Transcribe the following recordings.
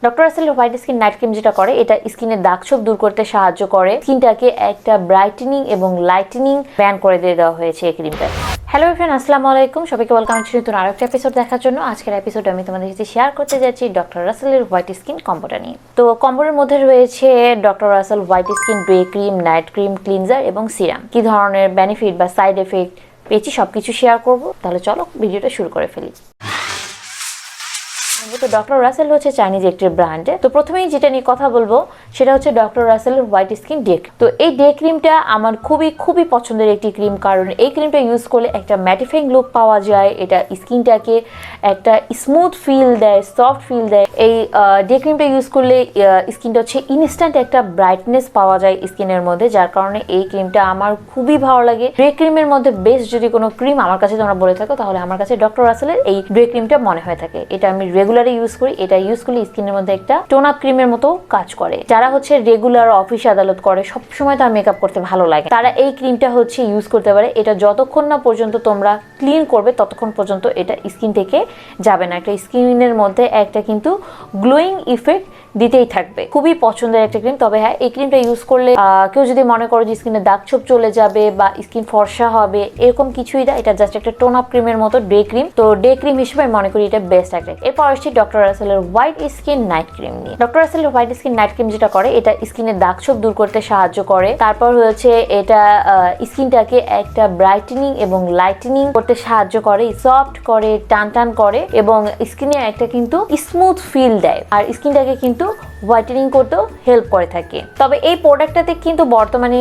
Doctor Rashel white skin night cream যেটা করে এটা স্কিনের দাগ ছোপ দূর করতে সাহায্য করে, স্কিনটাকে একটা ব্রাইটেনিং এবং লাইটেনিং ব্যান করে দিয়ে দেওয়া হয়েছে এই ক্রিমটা। হ্যালো ফ্রেন্ড, আসসালামু আলাইকুম, সবাইকে ওয়েলকাম করছি নতুন আরেকটা এপিসোড দেখার জন্য। আজকের এপিসোডে আমি তোমাদের সাথে শেয়ার করতে যাচ্ছি ডক্টর রাসেলের হোয়াইট স্কিন কম্বোটা নিয়ে। তো কম্বোর মধ্যে রয়েছে doctor Rashel white skin day cream, night cream, cleanser এবং সিরাম। কি ধরনের বেনিফিট বা সাইড এফেক্ট পেয়েছি সবকিছু শেয়ার করব। তাহলে চলো ভিডিওটা শুরু করে ফেলি। তো ডক্টর রাসেল হচ্ছে চাইনিজ একটি ব্র্যান্ড। তো প্রথমেই যেটা নিয়ে কথা বলবো সেটা হচ্ছে ডক্টর রাসেলের হোয়াইট স্কিন ডে। তো এই ডে ক্রিমটা আমার খুবই পছন্দের একটি ক্রিম, কারণ এই ক্রিমটা ইউজ করলে একটা ম্যাটিফাইং লুক পাওয়া যায়, এটা স্কিনটাকে একটা স্মুথ ফিল দেয়, সফট ফিল দেয়। এই ডে ক্রিমটা ইউজ করলে স্কিনটা হচ্ছে ইনস্ট্যান্ট একটা ব্রাইটনেস পাওয়া যায় স্কিনের মধ্যে, যার কারণে এই ক্রিমটা আমার খুবই ভালো লাগে। ডে ক্রিমের মধ্যে বেস্ট যদি কোনো ক্রিম আমার কাছে তোমরা বলে থাকো তাহলে আমার কাছে ডক্টর রাসেলের এই ডে ক্রিমটা মনে হয়ে থাকে। এটা আমি রেগুলারলি ইউজ করি। এটা ইউজ করলে স্কিনের মধ্যে একটা টোন আপ ক্রিমের মতো কাজ করে। যারা হচ্ছে রেগুলার অফিস আদালত করে, সবসময় তার মেকআপ করতে ভালো লাগে, তারা এই ক্রিমটা হচ্ছে ইউজ করতে পারে। এটা যতক্ষণ না পর্যন্ত তোমরা ক্লিন করবে ততক্ষণ পর্যন্ত এটা স্কিন থেকে যাবে না। একটা স্কিনের মধ্যে একটা কিন্তু গ্লোয়িং ইফেক্ট দিতেই থাকবে। খুবই পছন্দের একটা ক্রিম। তবে হ্যাঁ, এই ক্রিমটা ইউজ করলে কেউ যদি মনে করো যে স্কিনে দাগ ছোপ চলে যাবে বা স্কিন ফর্সা হবে, এরকম কিছুই না। এটা জাস্ট একটা টোন আপ ক্রিমের মতো ডে ক্রিম। তো ডে ক্রিম হিসেবে মনে করি এটা বেস্ট একটা। এরপর আসছি ডক্টর রাসেলের হোয়াইট স্কিন নাইট ক্রিম নিয়ে। ডক্টর রাসেলের হোয়াইট স্কিন নাইট ক্রিম যেটা করে এটা স্কিনের দাগ ছোপ দূর করতে সাহায্য করে। তারপর হচ্ছে এটা স্কিনটাকে একটা ব্রাইটেনিং এবং লাইটেনিং করতে সাহায্য করে, সফট করে, টান করে এবং স্কিনে একটা কিন্তু স্মুথ ফিল দেয়, আর স্কিনটাকে কিন্তু হোয়াইটেনিং করতেও হেল্প করে থাকে। তবে এই প্রোডাক্টটাতে কিন্তু বর্তমানে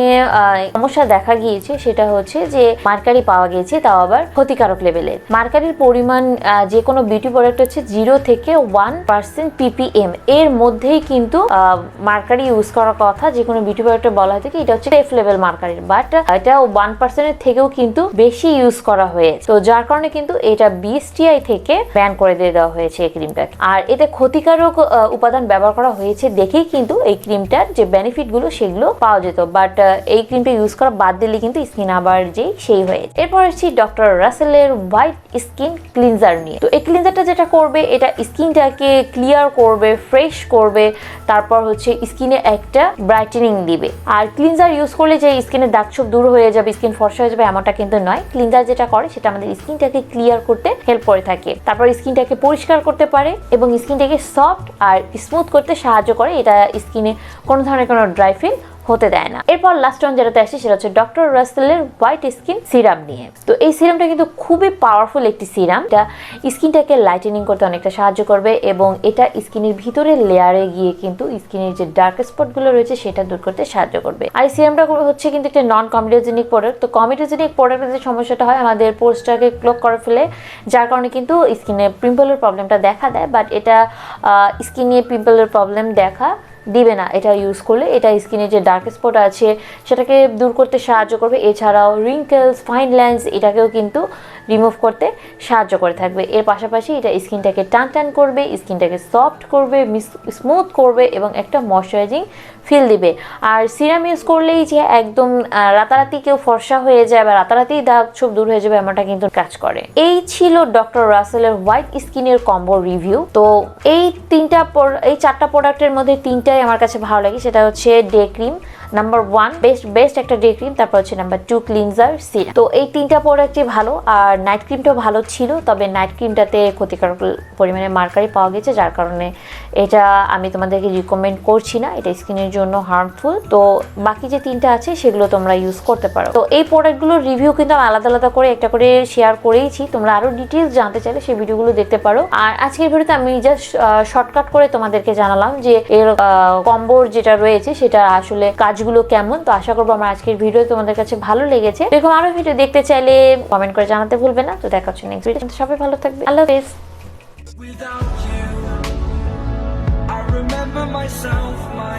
সমস্যা দেখা গিয়েছে, সেটা হচ্ছে যে মার্কারি পাওয়া গিয়েছে, তাও আবার ক্ষতিকারক লেভেলের। মার্কারির পরিমাণ যে কোনো বিউটি প্রোডাক্ট হচ্ছে 0 থেকে 1% ppm এর মধ্যেই কিন্তু মার্কারি ইউজ করার কথা। যে কোনো বিউটি প্রোডাক্টে বলা হয় কি এটা হচ্ছে সেফ লেভেল মার্কারির, বাট এটা 1% এর থেকেও কিন্তু বেশি ইউজ করা হয়েছে। তো যার কারণে কিন্তু এটা BSTI থেকে ব্যান করে দিয়ে দেওয়া হয়েছে এই ক্রিমটাকে। আর এতে ক্ষতিকারক উপাদান ব্যবহার করা হয়েছে দেখেই কিন্তু এই ক্রিমটার যে বেনিফিট গুলো সেগুলো পাওয়া যেত, বাট এই ক্রিমটা ইউজ করা বাদ দিলে কিন্তু স্কিন আবার সেই হয়ে। এরপর আসছি ডক্টর রাসেলের হোয়াইট স্কিন ক্লিনজার নিয়ে। তো এই ক্লিনজারটা যেটা করবে এটা স্কিনটাকে ক্লিয়ার করবে, ফ্রেশ করবে, তারপর হচ্ছে স্কিনে একটা ব্রাইটেনিং দিবে। আর ক্লিনজার ইউজ করলে যে স্কিনের দাগ ছোপ দূর হয়ে যাবে, স্কিন ফর্সা হয়ে যাবে এমনটা কিন্তু নয়। ক্লিনজার যেটা করে সেটা আমাদের স্কিনটাকে ক্লিয়ার করতে হেল্প করে থাকে, তারপর স্কিনটাকে পরিষ্কার করতে পারে এবং স্কিনটাকে সফট আর স্মুথ করতে সাহায্য করে। এটা স্কিনে কোনো ধরনের কোনো ড্রাই ফিল হতে দেয় না। এরপর লাস্ট ওয়ান যেটাতে আসছে সেটা হচ্ছে ডক্টর রাসেলের হোয়াইট স্কিন সিরাম নিয়ে। তো এই সিরামটা কিন্তু খুবই পাওয়ারফুল একটি সিরাম। এটা স্কিনটাকে লাইটেনিং করতে অনেকটা সাহায্য করবে এবং এটা স্কিনের ভিতরে লেয়ারে গিয়ে কিন্তু স্কিনের যে ডার্ক স্পট গুলো রয়েছে সেটা দূর করতে সাহায্য করবে। আর এই সিরামটা হচ্ছে কিন্তু একটা নন কমেডোজেনিক প্রোডাক্ট। তো কমেডোজেনিক প্রোডাক্টের যে সমস্যাটা হয় আমাদের পোর্সটাকে ক্লগ করে ফেলে, যার কারণে কিন্তু স্কিনে পিম্পলের প্রবলেমটা দেখা দেয়, বাট এটা স্কিনে পিম্পলের প্রবলেম দেখা দিবে না। এটা ইউজ করলে এটা স্কিনে যে ডার্ক স্পট আছে সেটাকে দূর করতে সাহায্য করবে। এছাড়াও রিঙ্কেলস, ফাইন লাইন্স এটাকেও কিন্তু রিমুভ করতে সাহায্য করে থাকবে। এর পাশাপাশি এটা স্কিনটাকে টান করবে, স্কিনটাকে সফট করবে, স্মুথ করবে এবং একটা ময়শ্চারাইজিং ফিল দিবে। আর সিরাম ইউজ করলেই যে একদম রাতারাতি কেউ ফর্সা হয়ে যায় বা রাতারাতি দাগ ছোপ দূর হয়ে যাবে এমনটা কিন্তু কাজ করে। এই ছিল ডক্টর রাসেলের হোয়াইট স্কিনের কম্বো রিভিউ। তো এই 4টা প্রোডাক্টের মধ্যে 3টাই আমার কাছে ভালো লাগে। সেটা হচ্ছে ডে ক্রিম নাম্বার 1, বেস্ট একটা ডে ক্রিম, তারপর হচ্ছে নাম্বার 2 ক্লিনজার, সিরাম। তো এই 3টা প্রোডাক্টই ভালো। আর নাইট ক্রিমটাও ভালো ছিল, তবে নাইট ক্রিমটাতে ক্ষতিকারক পরিমাণে মার্কারি পাওয়া গেছে, যার কারণে এটা আমি তোমাদেরকে রিকমেন্ড করছি না, এটা স্কিনের জন্য হার্মফুল। তো বাকি যে 3টা আছে সেগুলো তোমরা ইউজ করতে পারো। তো এই প্রোডাক্টগুলোর রিভিউ কিন্তু আমি আলাদা করে একটা করে শেয়ার করেইছি। তোমরা আরো ডিটেইলস জানতে চাইলে সেই ভিডিওগুলো দেখতে পারো। আর আজকের ভিডিওতে আমি জাস্ট শর্টকাট করে তোমাদেরকে জানালাম যে এর কম্বোর যেটা রয়েছে সেটা আসলে কাজগুলো কেমন। তো আশা করবো আমার আজকের ভিডিও তোমাদের কাছে ভালো লেগেছে। এরকম আরো ভিডিও দেখতে চাইলে কমেন্ট করে জানাতে ভুলবে না। তো দেখা হচ্ছে নেক্সট ভিডিও। সবাই ভালো থাকবে, আল্লাহ হাফেজ। Without you, I remember myself, my